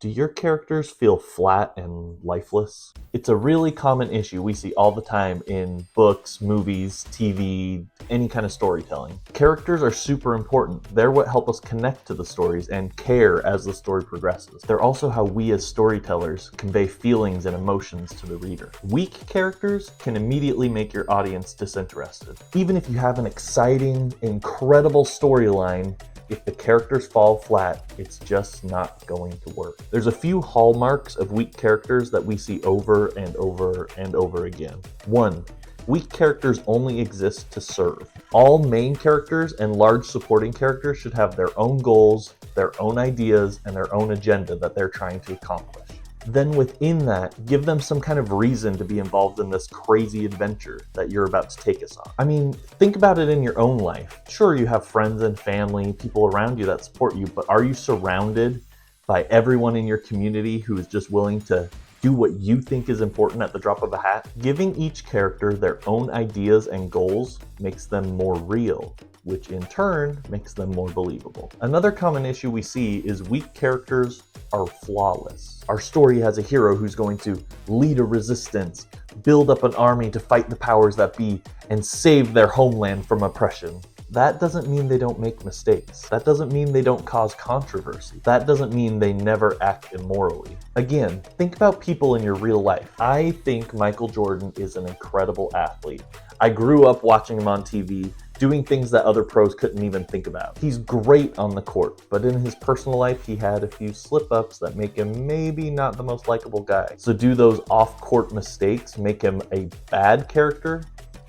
Do your characters feel flat and lifeless? It's a really common issue we see all the time in books, movies, TV, any kind of storytelling. Characters are super important. They're what help us connect to the stories and care as the story progresses. They're also how we as storytellers convey feelings and emotions to the reader. Weak characters can immediately make your audience disinterested. Even if you have an exciting, incredible storyline, if the characters fall flat, it's just not going to work. There's a few hallmarks of weak characters that we see over and over and over again. 1. Weak characters only exist to serve. All main characters and large supporting characters should have their own goals, their own ideas, and their own agenda that they're trying to accomplish. Then within that, give them some kind of reason to be involved in this crazy adventure that you're about to take us on. I mean, think about it in your own life. Sure, you have friends and family, people around you that support you, but are you surrounded by everyone in your community who is just willing to do what you think is important at the drop of a hat? Giving each character their own ideas and goals makes them more real, which in turn makes them more believable. Another common issue we see is weak characters are flawless. Our story has a hero who's going to lead a resistance, build up an army to fight the powers that be, and save their homeland from oppression. That doesn't mean they don't make mistakes. That doesn't mean they don't cause controversy. That doesn't mean they never act immorally. Again, think about people in your real life. I think Michael Jordan is an incredible athlete. I grew up watching him on TV, doing things that other pros couldn't even think about. He's great on the court, but in his personal life, he had a few slip-ups that make him maybe not the most likable guy. So do those off-court mistakes make him a bad character?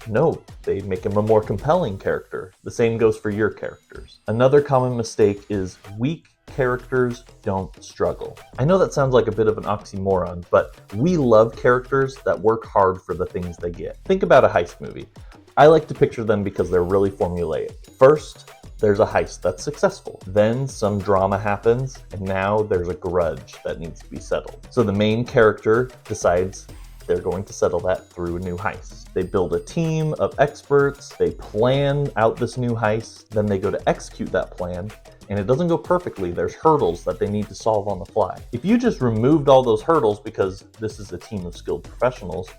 No, they make him a more compelling character. The same goes for your characters. Another common mistake is weak characters don't struggle. I know that sounds like a bit of an oxymoron, but we love characters that work hard for the things they get. Think about a heist movie. I like to picture them because they're really formulaic. First, there's a heist that's successful. Then some drama happens, and now there's a grudge that needs to be settled. So the main character decides they're going to settle that through a new heist. They build a team of experts, they plan out this new heist, then they go to execute that plan, and it doesn't go perfectly. There's hurdles that they need to solve on the fly. If you just removed all those hurdles because this is a team of skilled professionals,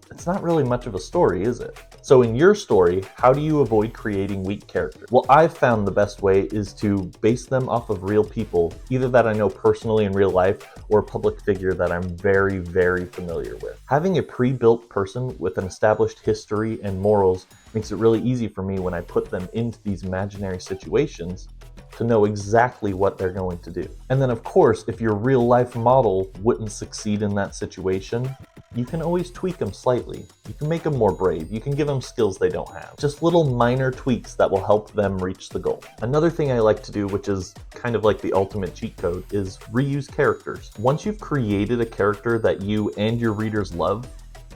it's not really much of a story, is it? So in your story, how do you avoid creating weak characters? Well, I've found the best way is to base them off of real people, either that I know personally in real life or a public figure that I'm very, very familiar with. Having a pre-built person with an established history and morals makes it really easy for me when I put them into these imaginary situations to know exactly what they're going to do. And then of course, if your real life model wouldn't succeed in that situation, you can always tweak them slightly. You can make them more brave. You can give them skills they don't have. Just little minor tweaks that will help them reach the goal. Another thing I like to do, which is kind of like the ultimate cheat code, is reuse characters. Once you've created a character that you and your readers love,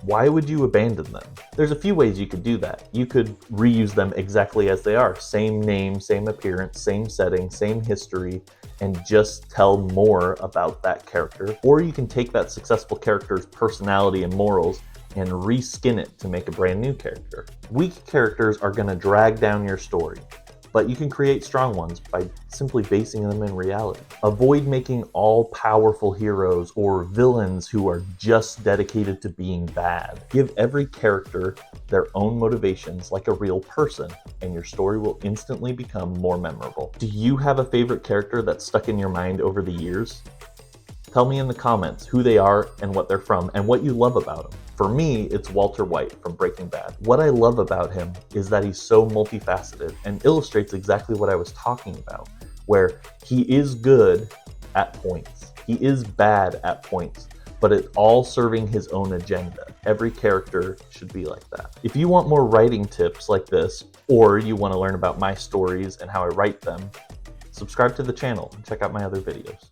why would you abandon them? There's a few ways you could do that. You could reuse them exactly as they are. Same name, same appearance, same setting, same history, and just tell more about that character. Or you can take that successful character's personality and morals and reskin it to make a brand new character. Weak characters are gonna drag down your story, but you can create strong ones by simply basing them in reality. Avoid making all-powerful heroes or villains who are just dedicated to being bad. Give every character their own motivations like a real person, and your story will instantly become more memorable. Do you have a favorite character that's stuck in your mind over the years? Tell me in the comments who they are and what they're from and what you love about them. For me, it's Walter White from Breaking Bad. What I love about him is that he's so multifaceted and illustrates exactly what I was talking about, where he is good at points. He is bad at points, but it's all serving his own agenda. Every character should be like that. If you want more writing tips like this, or you want to learn about my stories and how I write them, subscribe to the channel and check out my other videos.